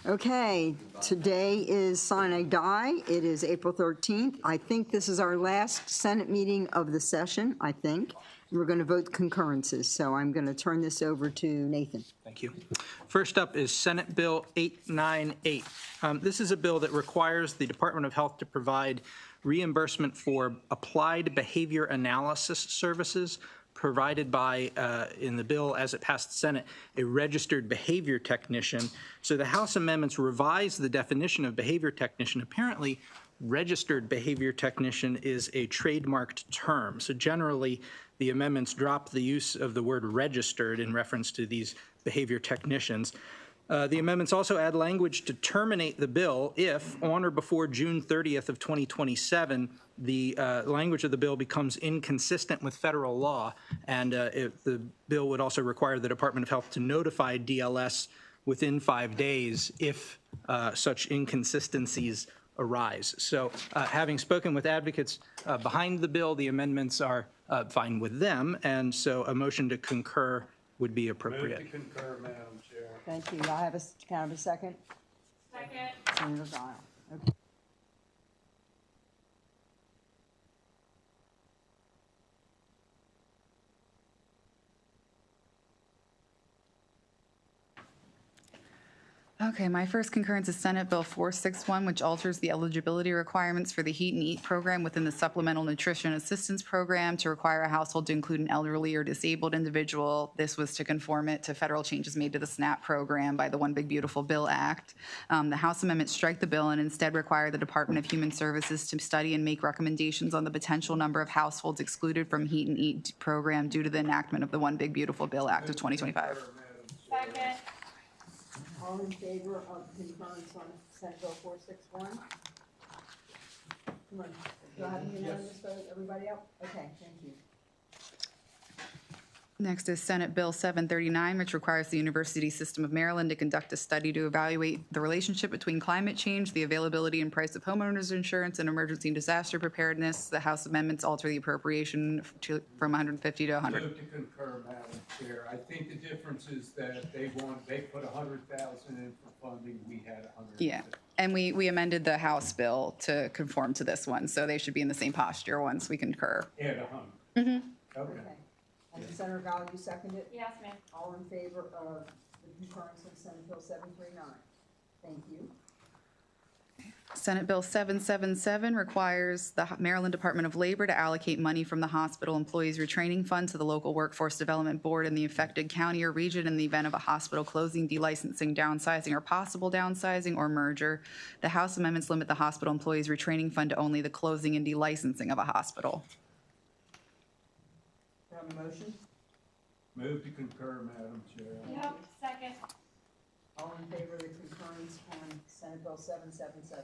Okay, today is sine die. It is April 13th. I think this is our last Senate meeting of the session, I think. We're going to vote concurrences, so I'm going to turn this over to Nathan. Thank you. First up is Senate Bill 898. This is a bill that requires the Department of Health to provide reimbursement for applied behavior analysis services provided by, in the bill as it passed the Senate, a registered behavior technician. So the House amendments revise the definition of behavior technician. Apparently, registered behavior technician is a trademarked term. So generally, the amendments drop the use of the word registered in reference to these behavior technicians. The amendments also add language to terminate the bill if, on or before June 30th of 2027, the language of the bill becomes inconsistent with federal law. And the bill would also require the Department of Health to notify DLS within 5 days if such inconsistencies arise. So having spoken with advocates behind the bill, the amendments are fine with them. And so a motion to concur would be appropriate. Move to concur, Madam Chair. Thank you. I have a, can I have a second? Second. Senator Dial. Okay. Okay, my first concurrence is Senate Bill 461, which alters the eligibility requirements for the Heat and Eat program within the Supplemental Nutrition Assistance Program to require a household to include an elderly or disabled individual. This was to conform it to federal changes made to the SNAP program by the One Big Beautiful Bill Act. The House amendments strike the bill and instead require the Department of Human Services to study and make recommendations on the potential number of households excluded from Heat and Eat program due to the enactment of the One Big Beautiful Bill Act of 2025. Second. All in favor of concurrence on Senate Bill 461? Come on, do I have a unanimous vote? Everybody up? Okay, thank you. Next is Senate Bill 739, which requires the University System of Maryland to conduct a study to evaluate the relationship between climate change, the availability and price of homeowners insurance, and emergency and disaster preparedness. The House amendments alter the appropriation from 150 to 100. Move to concur, Madam Chair. I think the difference is that they put 100,000 in for funding, we had 100. Yeah, and we amended the House bill to conform to this one, so they should be in the same posture once we concur. Add 100. Mm-hmm. Okay. And Senator Gall, you seconded it? Yes, ma'am. All in favor of the concurrence on Senate Bill 739? Thank you. Senate Bill 777 requires the Maryland Department of Labor to allocate money from the Hospital Employees Retraining Fund to the local Workforce Development Board in the affected county or region in the event of a hospital closing, delicensing, downsizing, or possible downsizing or merger. The House amendments limit the Hospital Employees Retraining Fund to only the closing and delicensing of a hospital. Do I have a motion? Move to concur, Madam Chair. Yep. Second. All in favor of the concurrence on Senate Bill 777?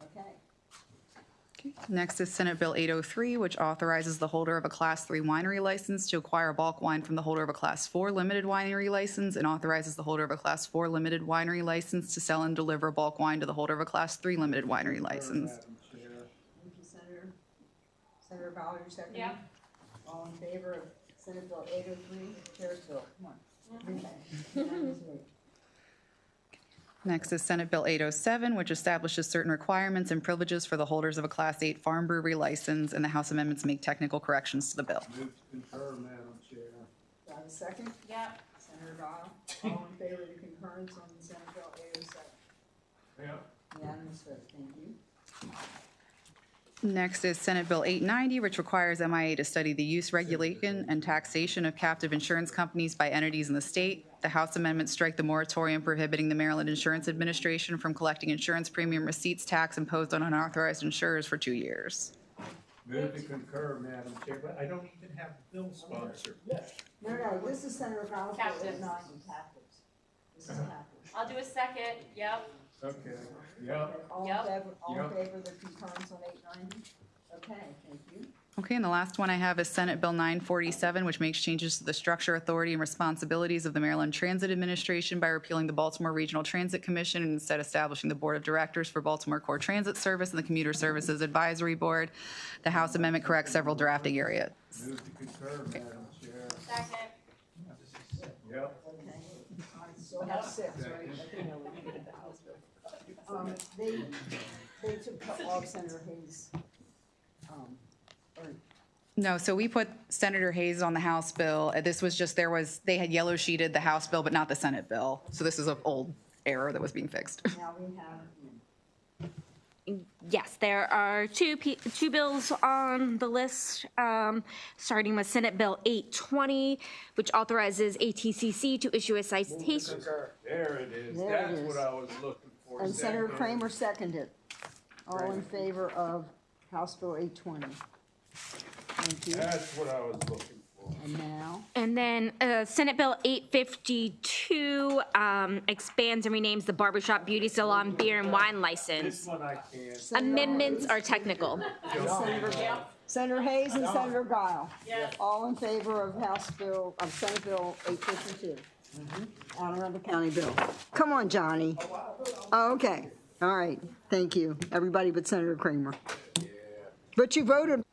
Okay. Next is Senate Bill 803, which authorizes the holder of a Class 3 winery license to acquire bulk wine from the holder of a Class 4 limited winery license and authorizes the holder of a Class 4 limited winery license to sell and deliver bulk wine to the holder of a Class 3 limited winery license. Madam Chair. Thank you, Senator. Senator Ballard, you second? Yep. All in favor of Senate Bill 803? Chair's bill. Come on. Okay. Unanimous vote. Next is Senate Bill 807, which establishes certain requirements and privileges for the holders of a Class 8 farm brewery license, and the House amendments make technical corrections to the bill. Move to concur, Madam Chair. Do I have a second? Yep. Senator Dial. All in favor of the concurrence on Senate Bill 807? Yep. Unanimous vote. Thank you. Next is Senate Bill 890, which requires MIA to study the use, regulation, and taxation of captive insurance companies by entities in the state. The House amendments strike the moratorium prohibiting the Maryland Insurance Administration from collecting insurance premium receipts tax imposed on unauthorized insurers for 2 years. Move to concur, Madam Chair, but I don't even have the bill sponsor. No, this is Senator Ballard. Captives. Captives. This is captives. I'll do a second. Yep. Okay, yep. All in Yep. favor, all in Yep. favor of the concurrence on 890? Okay, thank you. Okay, and the last one I have is Senate Bill 947, which makes changes to the structure, authority, and responsibilities of the Maryland Transit Administration by repealing the Baltimore Regional Transit Commission and instead establishing the Board of Directors for Baltimore Core Transit Service and the Commuter Services Advisory Board. The House amendment corrects several drafting areas. Move to concur, Madam Chair. Second. Yep. Okay. still have 6, right? They took off Senator Hayes. Or No, so we put Senator Hayes on the House bill. This was just, they had yellow sheeted the House bill, but not the Senate bill. So this is an old error that was being fixed. now we have, Yes, there are two bills on the list, starting with Senate Bill 820, which authorizes ATCC to issue a citation. There it is. There it That's is. what I was looking for. and Senator Second. Kramer seconded. All in favor of House Bill 820. Thank you. That's what I was looking for. And now, And then Senate Bill 852 expands and renames the barbershop beauty salon beer and wine This license. one I can't. Amendments are technical. Senator Hayes and Senator Guile. Yes. All in favor of Senate Bill 852. Anne Arundel County Bill. Come on, Johnny. Oh, okay, all right, thank you. Everybody but Senator Kramer. But you voted